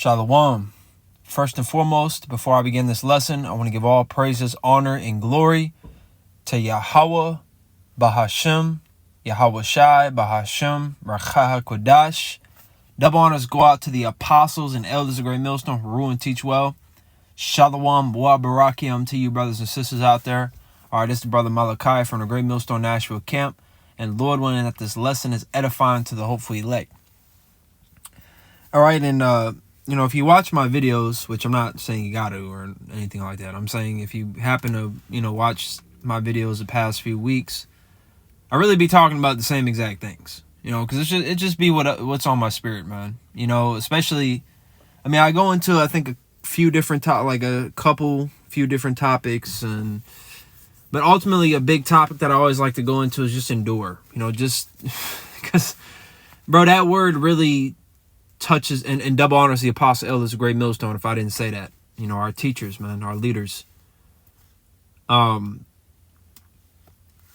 Shalom. First and foremost, before I begin this lesson, I want to give all praises, honor, and glory to Yahweh, Bahashem, Yahweh Shai, Bahashem, Rachaha Kodash. Double honors go out to the apostles and elders of Great Millstone who rule and teach well. Shalom, Wa Barakiam to you brothers and sisters out there. All right, this is the brother Malachi from the Great Millstone Nashville camp. And Lord willing that this lesson is edifying to the hopeful elect. All right, and if you watch my videos, which I'm not saying you got to or anything like that. I'm saying if you happen to, watch my videos the past few weeks, I really be talking about the same exact things, because it just be what's on my spirit, man. Especially, I go into, I think, a few different few different topics, but ultimately a big topic that I always like to go into is just endure, just because, bro, that word really touches and double honors the apostle elders of Great Millstone. If I didn't say that, our teachers, man, our leaders.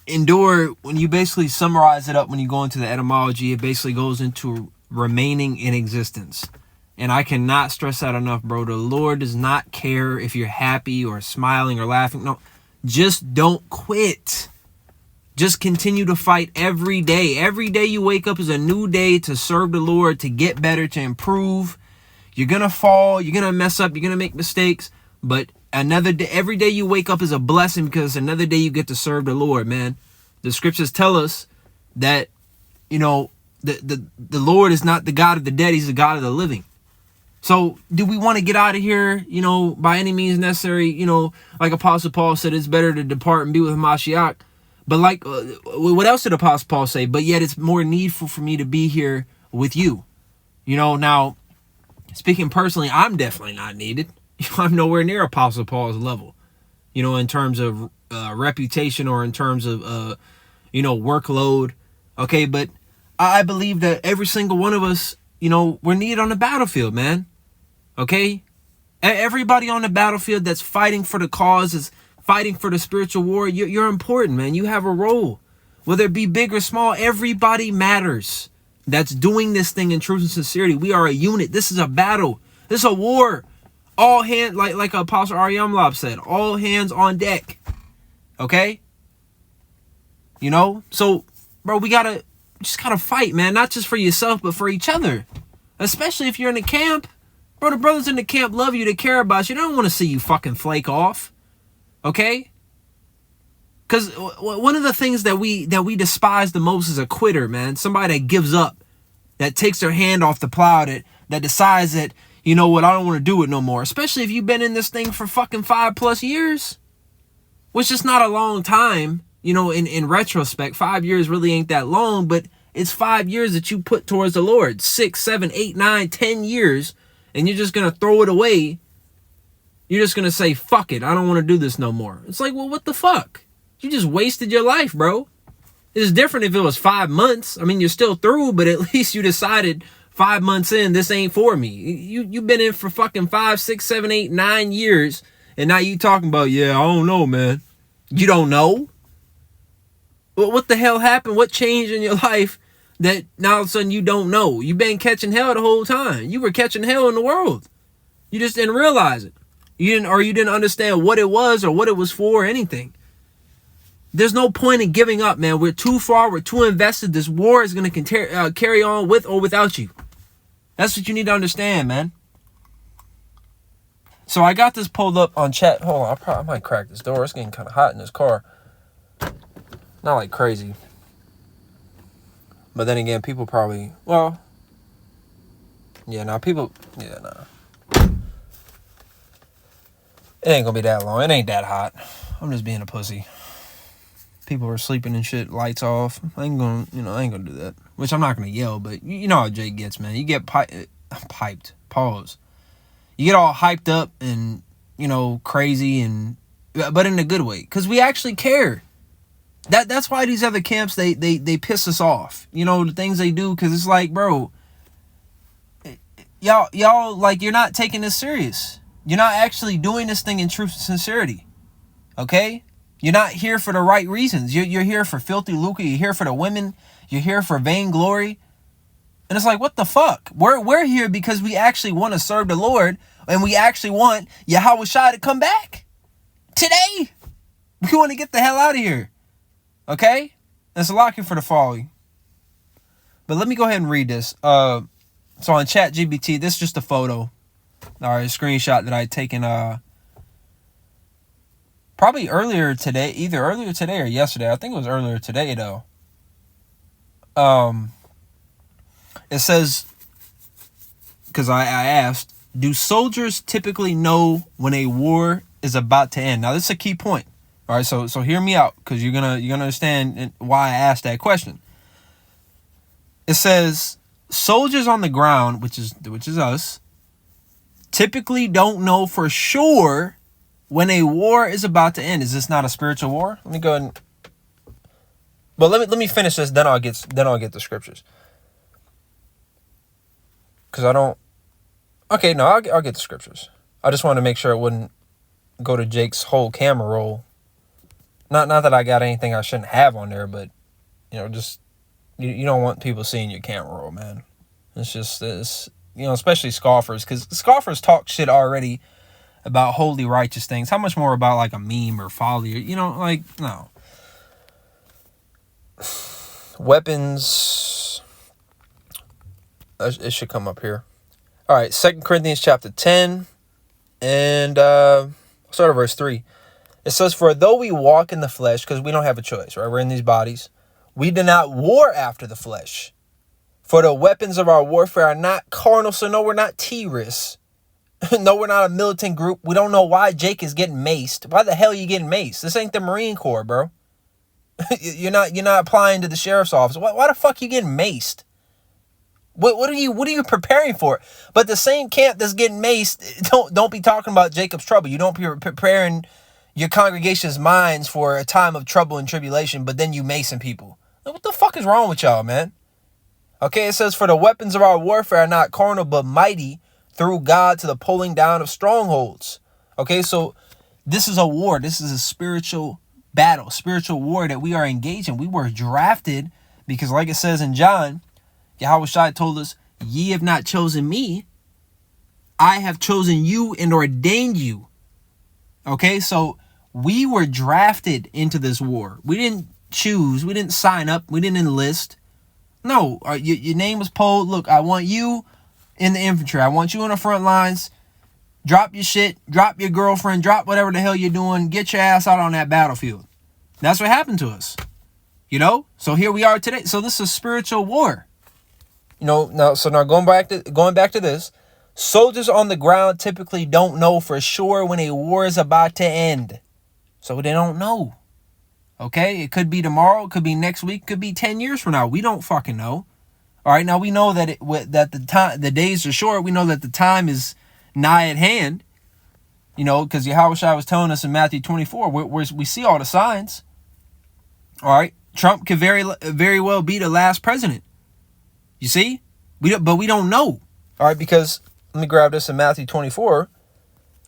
Endure, when you basically summarize it up, when you go into the etymology, it basically goes into remaining in existence. And I cannot stress that enough, bro. The Lord does not care if you're happy or smiling or laughing. No, just don't quit. Just continue to fight every day. Every day you wake up is a new day to serve the Lord, to get better, to improve. You're going to fall. You're going to mess up. You're going to make mistakes. But another day, every day you wake up is a blessing because another day you get to serve the Lord, man. The scriptures tell us that, the Lord is not the God of the dead. He's the God of the living. So do we want to get out of here, by any means necessary? Like Apostle Paul said, it's better to depart and be with Mashiach. But what else did Apostle Paul say? But yet it's more needful for me to be here with you. Now, speaking personally, I'm definitely not needed. I'm nowhere near Apostle Paul's level, in terms of reputation or in terms of, workload. Okay, but I believe that every single one of us, we're needed on the battlefield, man. Okay? Everybody on the battlefield that's fighting for the cause is fighting for the spiritual war. You're important, man. You have a role. Whether it be big or small, everybody matters. That's doing this thing in truth and sincerity. We are a unit. This is a battle. This is a war. All hands, like Apostle Aryamlab said, all hands on deck. Okay? So, bro, we gotta fight, man. Not just for yourself, but for each other. Especially if you're in the camp. Bro, the brothers in the camp love you. They care about you. They don't want to see you fucking flake off. Okay? Because one of the things that we despise the most is a quitter, man. Somebody that gives up, that takes their hand off the plow, that decides that, I don't want to do it no more. Especially if you've been in this thing for fucking 5+ years, which is not a long time, in retrospect. 5 years really ain't that long, but it's 5 years that you put towards the Lord. 6, 7, 8, 9, 10 years, and you're just going to throw it away. You're just going to say, fuck it, I don't want to do this no more. It's like, well, what the fuck? You just wasted your life, bro. It's different if it was 5 months. You're still through, but at least you decided 5 months in, this ain't for me. You've been in for fucking 5, 6, 7, 8, 9 years, and now you talking about, I don't know, man. You don't know? Well, what the hell happened? What changed in your life that now all of a sudden you don't know? You've been catching hell the whole time. You were catching hell in the world. You just didn't realize it. You didn't understand what it was or what it was for or anything. There's no point in giving up, man. We're too far. We're too invested. This war is going to carry on with or without you. That's what you need to understand, man. So I got this pulled up on chat. Hold on. I might crack this door. It's getting kind of hot in this car. Not like crazy. But then again, people probably, It ain't gonna be that long. It ain't that hot. I'm just being a pussy. People are sleeping and shit, lights off. I ain't gonna do that. Which I'm not gonna yell, but you know how Jake gets, man. You get piped. Pause. You get all hyped up and, crazy but in a good way. Because we actually care. That's why these other camps, they piss us off. The things they do, because it's like, bro, y'all, like, you're not taking this serious. You're not actually doing this thing in truth and sincerity. Okay? You're not here for the right reasons. You're here for filthy lucre. You're here for the women. You're here for vainglory. And it's like, what the fuck? We're here because we actually want to serve the Lord, and we actually want Yahweh Shai to come back today. We want to get the hell out of here. Okay? It's locking for the folly. But let me go ahead and read this. So on ChatGPT, this is just a photo. All right, a screenshot that I had taken probably earlier today, either earlier today or yesterday. I think it was earlier today though. It says, because I asked, do soldiers typically know when a war is about to end? Now this is a key point. All right, so hear me out, because you're gonna understand why I asked that question. It says soldiers on the ground, which is us, typically don't know for sure when a war is about to end. Is this not a spiritual war? Let me go ahead and, but let me finish this. Then I'll get the scriptures. Because I don't. Okay, no, I'll get the scriptures. I just want to make sure it wouldn't go to Jake's whole camera roll. Not that I got anything I shouldn't have on there, but just you don't want people seeing your camera roll, man. It's just this, especially scoffers, because scoffers talk shit already about holy, righteous things. How much more about like a meme or folly? No. Weapons. It should come up here. All right, 2 Corinthians chapter 10, and start at verse 3. It says, for though we walk in the flesh, because we don't have a choice, right? We're in these bodies. We do not war after the flesh. For the weapons of our warfare are not carnal. So no, we're not terrorists. No, we're not a militant group. We don't know why Jake is getting maced. Why the hell are you getting maced? This ain't the Marine Corps, bro. You're not applying to the sheriff's office. Why the fuck are you getting maced? What are you preparing for? But the same camp that's getting maced, don't be talking about Jacob's trouble. You don't be preparing your congregation's minds for a time of trouble and tribulation, but then you macing people. What the fuck is wrong with y'all, man? Okay, it says, for the weapons of our warfare are not carnal, but mighty through God to the pulling down of strongholds. Okay, so this is a war. This is a spiritual battle, spiritual war that we are engaged in. We were drafted because, like it says in John, Yahweh Shai told us, ye have not chosen me. I have chosen you and ordained you. Okay, so we were drafted into this war. We didn't choose. We didn't sign up. We didn't enlist. No, your name was polled. Look, I want you in the infantry. I want you on the front lines. Drop your shit. Drop your girlfriend. Drop whatever the hell you're doing. Get your ass out on that battlefield. That's what happened to us. So here we are today. So this is a spiritual war. Now going back to this, soldiers on the ground typically don't know for sure when a war is about to end. So they don't know. Okay, it could be tomorrow, it could be next week, it could be 10 years from now. We don't fucking know. All right, now we know that the days are short. We know that the time is nigh at hand. Because Yahweh Shai was telling us in Matthew 24, we see all the signs. All right, Trump could very well be the last president. You see? But we don't know. All right, because let me grab this in Matthew 24.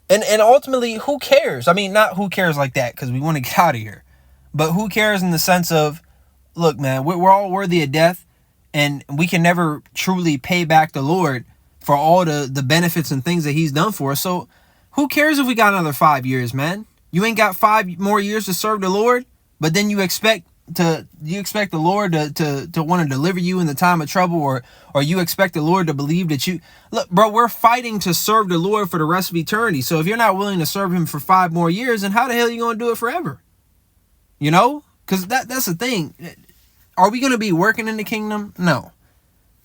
And ultimately, who cares? I mean, not who cares like that, because we want to get out of here. But who cares in the sense of, look, man, we're all worthy of death, and we can never truly pay back the Lord for all the benefits and things that he's done for us. So who cares if we got another 5 years, man? You ain't got 5 more years to serve the Lord, but then you expect the Lord to want to deliver you in the time of trouble, or you expect the Lord to believe that you look, bro, we're fighting to serve the Lord for the rest of eternity. So if you're not willing to serve him for 5 more years, then how the hell are you going to do it forever? Because that's the thing. Are we going to be working in the kingdom? No.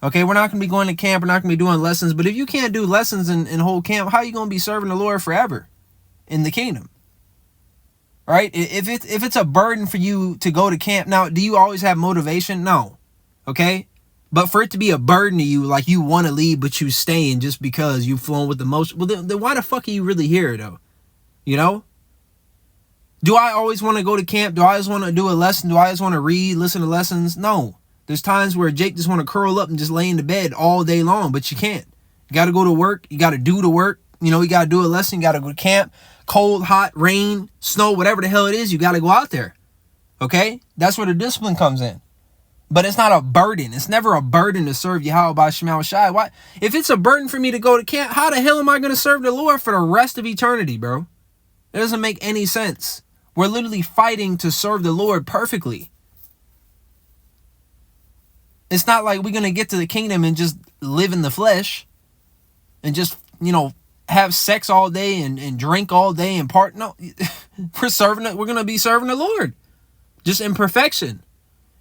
Okay, we're not going to be going to camp. We're not going to be doing lessons. But if you can't do lessons in whole camp, how are you going to be serving the Lord forever in the kingdom? All right? If it's a burden for you to go to camp, now, do you always have motivation? No. Okay? But for it to be a burden to you, like you want to leave, but you staying just because you've flown with the most, well, then why the fuck are you really here, though? Do I always want to go to camp? Do I always want to do a lesson? Do I always want to read, listen to lessons? No. There's times where Jake just want to curl up and just lay in the bed all day long, but you can't. You got to go to work. You got to do the work. You got to do a lesson. You got to go to camp. Cold, hot, rain, snow, whatever the hell it is, you got to go out there. Okay? That's where the discipline comes in. But it's not a burden. It's never a burden to serve Yahweh by Shema Shai. Why? If it's a burden for me to go to camp, how the hell am I going to serve the Lord for the rest of eternity, bro? It doesn't make any sense. We're literally fighting to serve the Lord perfectly. It's not like we're going to get to the kingdom and just live in the flesh and just, have sex all day and drink all day and part. No, we're going to be serving the Lord just in perfection.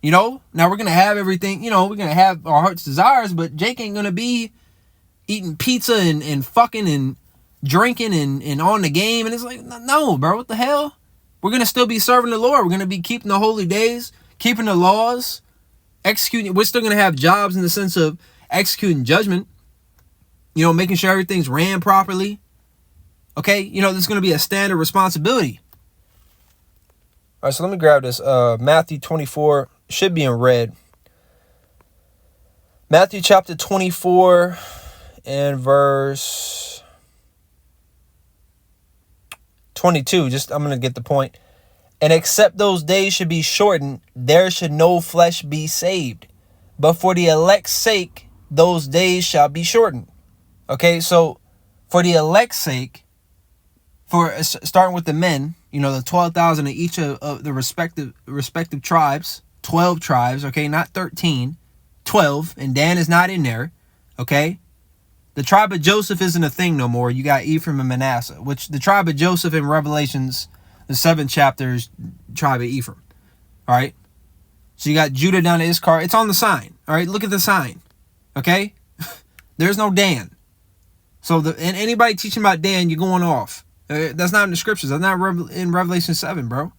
Now we're going to have everything, we're going to have our heart's desires, but Jake ain't going to be eating pizza and fucking and drinking and on the game. And it's like, no, bro, what the hell? We're going to still be serving the Lord. We're going to be keeping the holy days, keeping the laws, executing. We're still going to have jobs in the sense of executing judgment, making sure everything's ran properly. Okay. There's going to be a standard responsibility. All right. So let me grab this. Matthew 24 should be in red. Matthew chapter 24 and verse 22. I'm going to get the point. And except those days should be shortened, there should no flesh be saved. But for the elect's sake, those days shall be shortened. Okay, so for the elect's sake, starting with the men, the 12,000 of each of the respective tribes, 12 tribes, okay, not 13, 12, and Dan is not in there, okay? The tribe of Joseph isn't a thing no more. You got Ephraim and Manasseh, which the tribe of Joseph in Revelations, the 7th chapter is tribe of Ephraim, all right? So you got Judah down to Issachar. It's on the sign, all right? Look at the sign, okay? There's no Dan. So and anybody teaching about Dan, you're going off. That's not in the scriptures. That's not in Revelation 7, bro.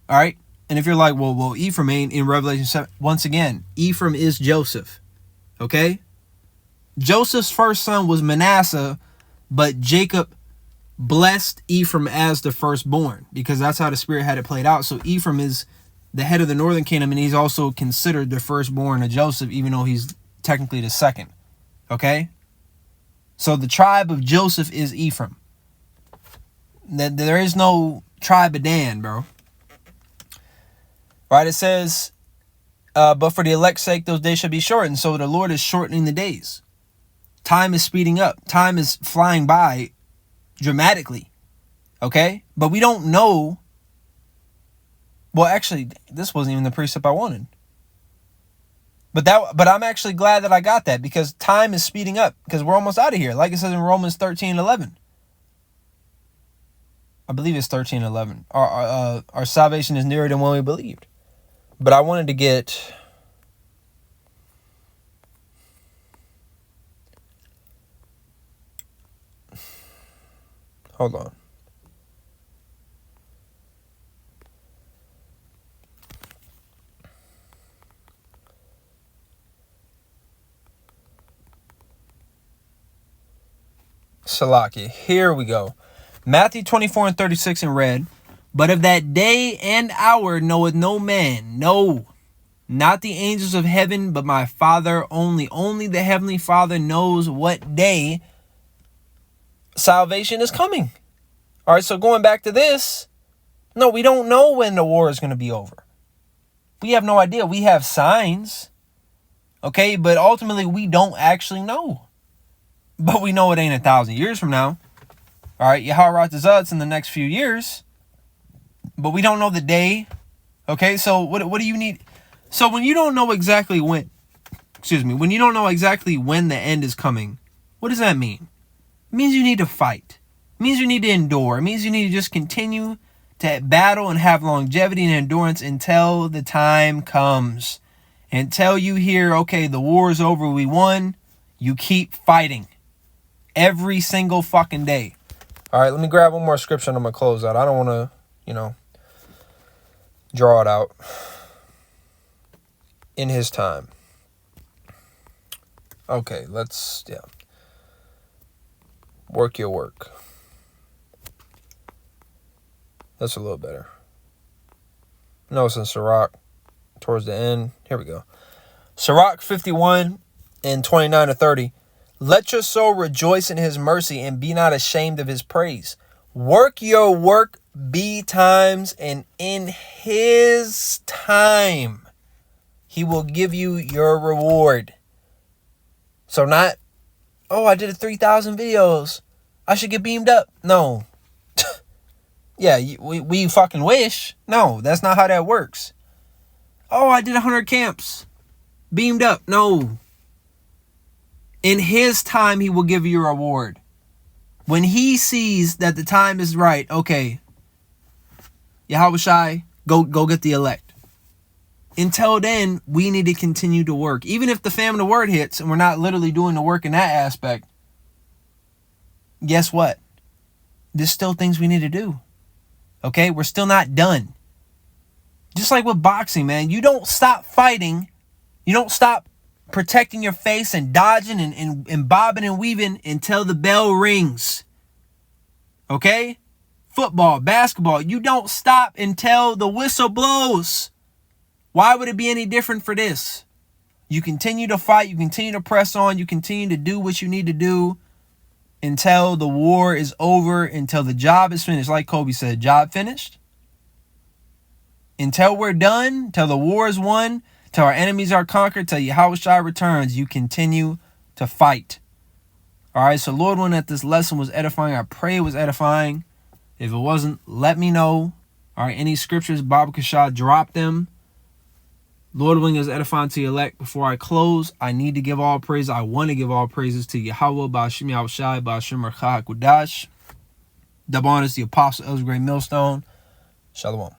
All right? And if you're like, well, Ephraim ain't in Revelation 7. Once again, Ephraim is Joseph. Okay? Joseph's first son was Manasseh, but Jacob blessed Ephraim as the firstborn because that's how the Spirit had it played out. So Ephraim is the head of the northern kingdom, and he's also considered the firstborn of Joseph, even though he's technically the second. Okay? So the tribe of Joseph is Ephraim. There is no tribe of Dan, bro. Right? It says, but for the elect's sake, those days shall be shortened. So the Lord is shortening the days. Time is speeding up. Time is flying by dramatically. Okay? But we don't know. Well, actually, this wasn't even the precept I wanted. But I'm actually glad that I got that because time is speeding up because we're almost out of here. Like it says in Romans 13:11. I believe it's 13:11. Our salvation is nearer than when we believed. But I wanted to get... Hold on. Salakia. Here we go. Matthew 24 and 36 in red. But of that day and hour knoweth no man, no, not the angels of heaven, but my Father only. Only the Heavenly Father knows what day salvation is coming. All right, so going back to this, no, we don't know when the war is going to be over. We have no idea. We have signs, okay, but ultimately we don't actually know. But we know it ain't 1,000 years from now. All right, Yahweh Ratazah in the next few years. But we don't know the day. Okay, so what do you need? So when you don't know exactly when you don't know exactly when the end is coming, what does that mean? It means you need to fight. It means you need to endure. It means you need to just continue to battle and have longevity and endurance until the time comes. Until you hear, okay, the war is over, we won, you keep fighting. Every single fucking day. All right, let me grab one more scripture and I'm going to close out. I don't want to, draw it out in his time. Okay, work your work. That's a little better. No, it's in Sirach towards the end. Here we go. Sirach 51 and 29 to 30. Let your soul rejoice in his mercy and be not ashamed of his praise. Work your work betimes and in his time He will give you your reward. So not, oh, I did 3,000 videos, I should get beamed up. No. Yeah, we fucking wish. No, that's not how that works. Oh, I did 100 camps, beamed up. No. In his time, he will give you a reward. When he sees that the time is right, okay, Yahushai, go get the elect. Until then, we need to continue to work. Even if the famine of word hits and we're not literally doing the work in that aspect, guess what? There's still things we need to do. Okay? We're still not done. Just like with boxing, man. You don't stop fighting. You don't stop protecting your face and dodging and bobbing and weaving until the bell rings. Okay? Football, basketball, you don't stop until the whistle blows. Why would it be any different for this? You continue to fight, you continue to press on, you continue to do what you need to do until the war is over, until the job is finished. Like Kobe said, job finished. Until we're done, until the war is won, till our enemies are conquered, till Yahushua returns, you continue to fight. All right, so Lord, when that this lesson was edifying, I pray it was edifying. If it wasn't, let me know. All right, any scriptures, Baba Kashad, drop them. Lord willing is edifying to your elect. Before I close, I need to give all praise. I want to give all praises to Yahweh, Ba'ashim Yahushai, Ba'ashim Rachah Kudash. Double honors the Apostle Elder Gray Millstone. Shalom.